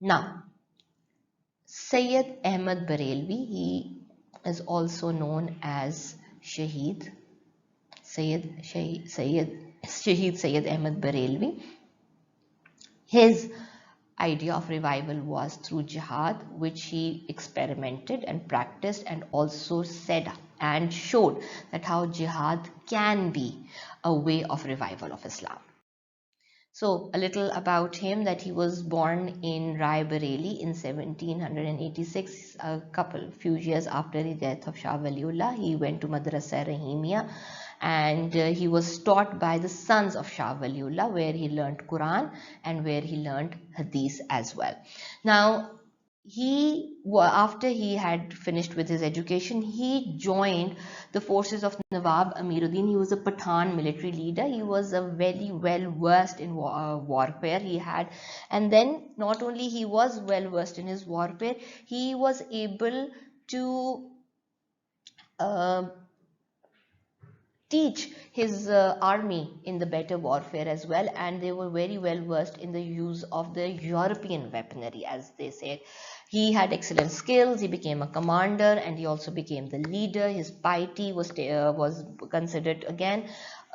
Now, Syed Ahmad Barelvi, he is also known as Shaheed Syed Ahmad Barelvi. His idea of revival was through jihad, which he experimented and practiced, and also said and showed that how jihad can be a way of revival of Islam. So a little about him, that he was born in Rai Bareli in 1786, few years after the death of Shah Waliullah. He went to Madrasa Rahimia, and he was taught by the sons of Shah Waliullah, where he learnt Quran and where he learnt Hadith as well. Now, after he had finished with his education, he joined the forces of Nawab Amiruddin. He was a Pathan military leader. He was a very well versed in warfare. And then not only he was well versed in his warfare, he was able to uh, teach his army in the better warfare as well, and they were very well versed in the use of the European weaponry, as they said. He had excellent skills. He became a commander, and he also became the leader. His piety was considered again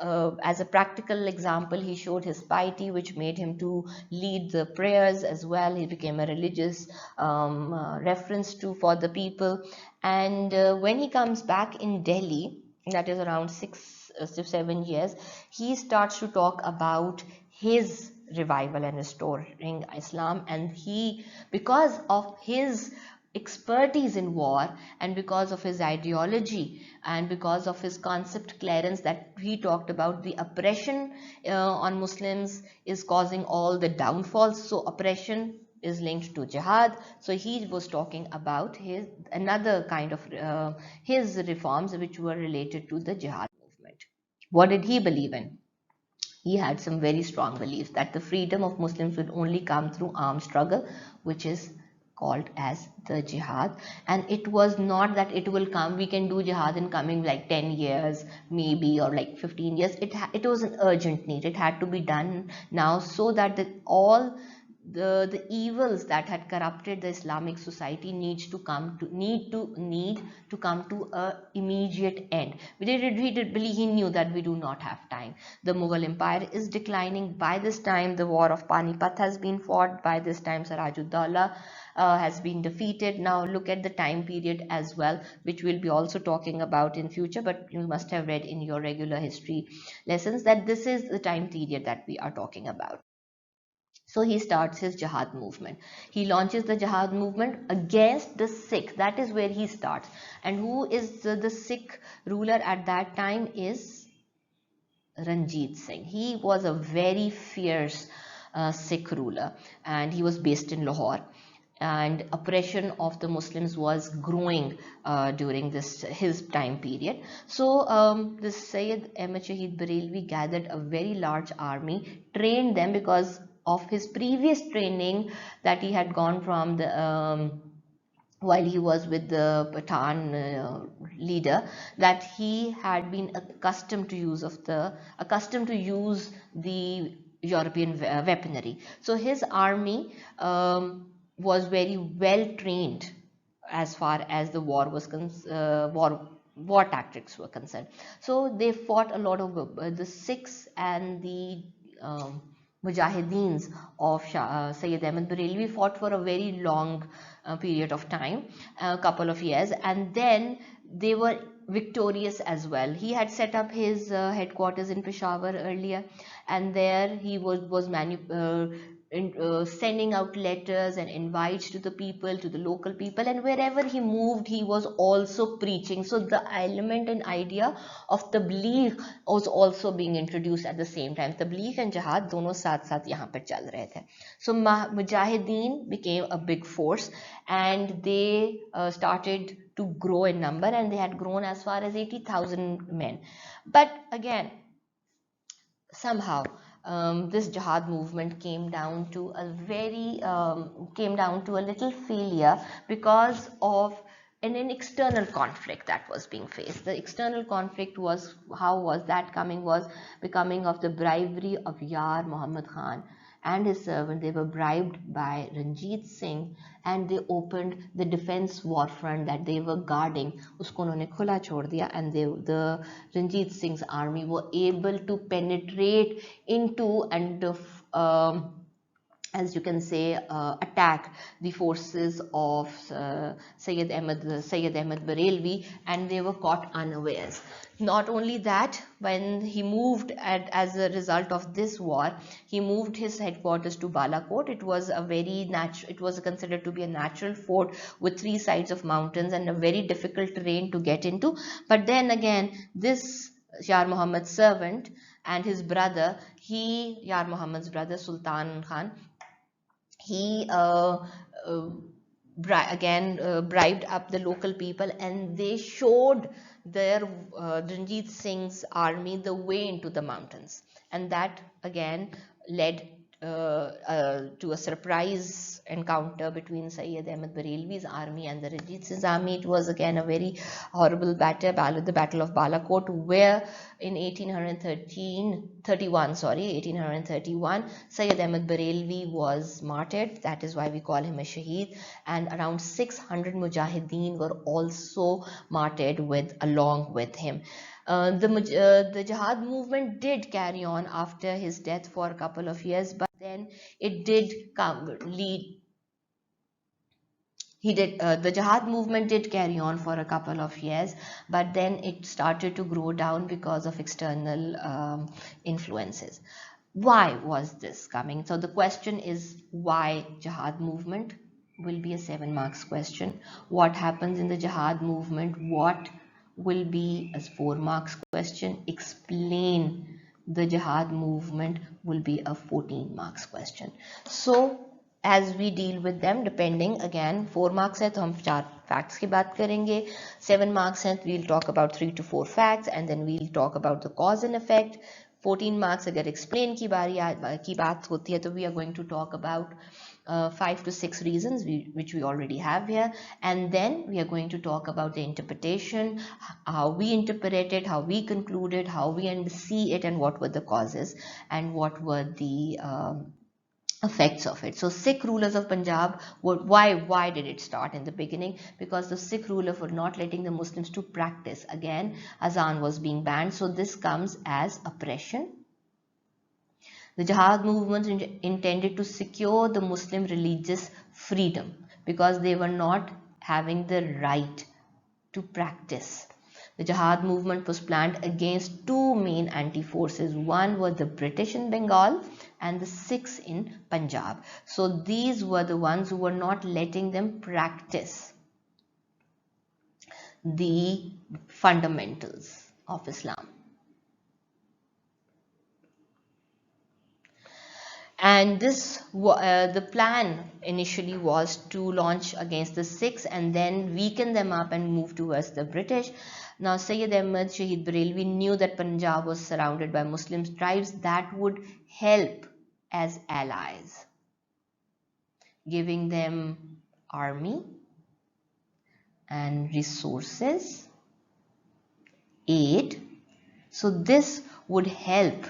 as a practical example. He showed his piety, which made him to lead the prayers as well. He became a religious reference to for the people. And when he comes back in Delhi, that is around 6 to 7 years, he starts to talk about his revival and restoring Islam. And he, because of his expertise in war, and because of his ideology, and because of his concept clearance, that he talked about the oppression on Muslims is causing all the downfalls. So oppression is linked to jihad. So he was talking about his another kind of his reforms which were related to the jihad movement. What did he believe in? He had some very strong beliefs that the freedom of Muslims will only come through armed struggle, which is called as the jihad. And it was not that it will come, we can do jihad in coming like 10 years maybe, or like 15 years. It was an urgent need. It had to be done now, so that all the evils that had corrupted the Islamic society need to come to a immediate end. He knew that we do not have time. The Mughal Empire is declining. By this time, the war of Panipat has been fought. By this time, Siraj-ud-Dawla has been defeated. Now look at the time period as well, which we'll be also talking about in future, but you must have read in your regular history lessons that this is the time period that we are talking about. So he starts his jihad movement. He launches the jihad movement against the Sikh. That is where he starts. And who is the Sikh ruler at that time is Ranjit Singh. He was a very fierce Sikh ruler, and he was based in Lahore. And oppression of the Muslims was growing during his time period. So this Syed Ahmad Shahid Barelvi gathered a very large army, trained them because of his previous training that he had gone from the while he was with the Pathan leader, that he had been accustomed to use the European weaponry. So his army was very well trained as far as the war tactics were concerned. So they fought a lot of the Sikhs and the Mujahideens of Syed Ahmad Barelvi fought for a very long period of time, a couple of years, and then they were victorious as well. He had set up his headquarters in Peshawar earlier, and there he was sending out letters and invites to the people, to the local people, and wherever he moved, he was also preaching. So the element and idea of tabligh was also being introduced at the same time. Tabligh and jihad dono साथ साथ यहाँ पर चल रहे थे. So Mujahideen became a big force, and they started to grow in number, and they had grown as far as 80,000 men. But again, somehow this jihad movement came down to a little failure because of and an external conflict that was being faced. The external conflict was, how was that coming, was becoming of the bribery of Yar Muhammad Khan and his servant. They were bribed by Ranjit Singh, and they opened the defense war front that they were guarding. Usko unhone khula chhod diya, and the Ranjit Singh's army were able to penetrate into and as you can say, attack the forces of Syed Ahmad Barelvi, and they were caught unawares. Not only that, when he moved as a result of this war, he moved his headquarters to Balakot. It was a very it was considered to be a natural fort with 3 sides of mountains and a very difficult terrain to get into. But then again, this Yar Muhammad's servant and his brother, Yar Muhammad's brother Sultan Khan, he uh, bribed up the local people, and they showed their Ranjit Singh's army the way into the mountains, and that again led to a surprise encounter between Syed Ahmad Barelvi's army and the Ranjit Singh's army. It was again a very horrible battle, the Battle of Balakot, where in 1831, Syed Ahmad Barelvi was martyred. That is why we call him a Shaheed, and around 600 Mujahideen were also martyred along with him. The Jihad movement did carry on after his death for a couple of years, but then it did the Jihad movement did carry on for a couple of years, but then it started to grow down because of external influences. Why was this coming? So the question is, why Jihad movement will be a 7 marks question. What happens in the Jihad movement? What will be a 4 marks question. Explain the Jihad movement will be a 14 marks question. So as we deal with them, depending, again 4 marks है तो हम 4 facts की बात करेंगे, 7 marks है we'll talk about 3 to 4 facts, and then we'll talk about the cause and effect. 14 marks अगर explain की बात होती है तो we are going to talk about 5 to 6 reasons which we already have here, and then we are going to talk about the interpretation, how we interpreted, how we concluded, how we see it, and what were the causes and what were the effects of it. So Sikh rulers of Punjab, why did it start in the beginning? Because the Sikh rulers were not letting the Muslims to practice. Again, azan was being banned, so this comes as oppression. The Jihad movement intended to secure the Muslim religious freedom because they were not having the right to practice. The Jihad movement was planned against 2 main anti-forces. One were the British in Bengal and the Sikhs in Punjab. So these were the ones who were not letting them practice the fundamentals of Islam. And this the plan initially was to launch against the Sikhs and then weaken them up and move towards the British. Now Syed Ahmad Shaheed Barelvi knew that Punjab was surrounded by Muslim tribes that would help as allies, giving them army and resources, aid. So this would help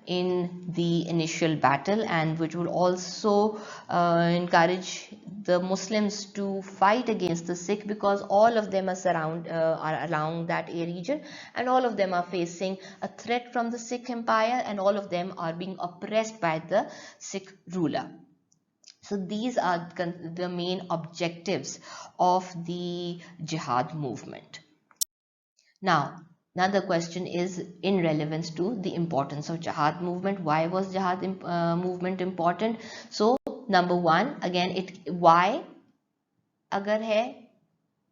in the initial battle, and which will also encourage the Muslims to fight against the Sikh, because all of them are along that region, and all of them are facing a threat from the Sikh empire, and all of them are being oppressed by the Sikh ruler. So these are the main objectives of the Jihad movement. Now, another question is in relevance to the importance of Jihad movement. Why was Jihad movement important? So, number 1, again, why agar hai,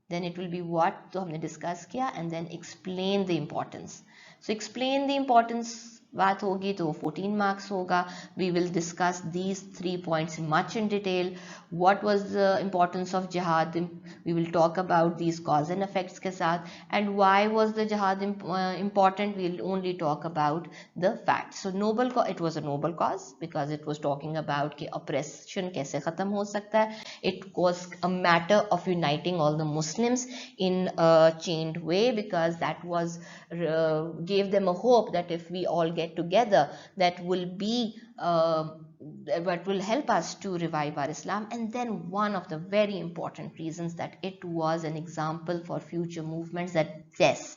then it will be what, तो हमने discuss किया, and then explain the importance. So, explain the importance बात होगी तो 14 marks होगा. We will discuss these 3 points much in detail. What was the importance of jihad? We will talk about these cause and effects के साथ. And why was the jihad important? We will only talk about the facts. So it was a noble cause because it was talking about कि oppression कैसे खत्म हो सकता है. It was a matter of uniting all the Muslims in a chained way, because that was gave them a hope that if we all get together, that will be what will help us to revive our Islam. And then one of the very important reasons, that it was an example for future movements, that yes,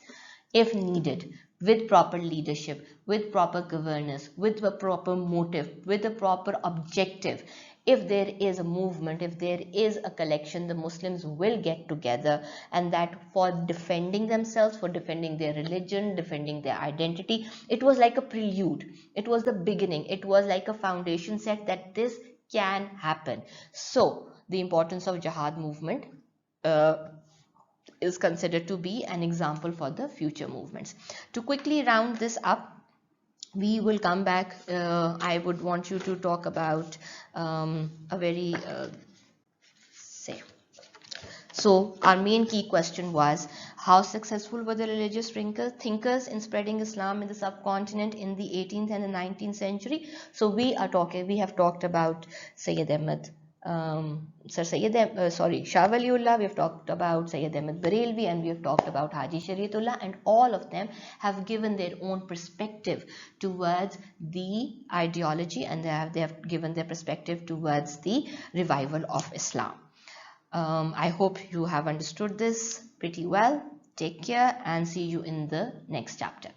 if needed, with proper leadership, with proper governance, with a proper motive, with a proper objective, if there is a movement, if there is a collection, the Muslims will get together, and that for defending themselves, for defending their religion, defending their identity. It was like a prelude, it was the beginning, it was like a foundation set that this can happen. So the importance of Jihad movement is considered to be an example for the future movements. To quickly round this up, we will come back. I would want you to talk about a very say. So our main key question was, how successful were the religious thinkers in spreading Islam in the subcontinent in the 18th and the 19th century? So we have talked about Syed Ahmad, Shah Waliullah, we have talked about Syed Ahmad Barelvi, and we have talked about Haji Shariatullah, and all of them have given their own perspective towards the ideology, and they have given their perspective towards the revival of Islam. I hope you have understood this pretty well. Take care and see you in the next chapter.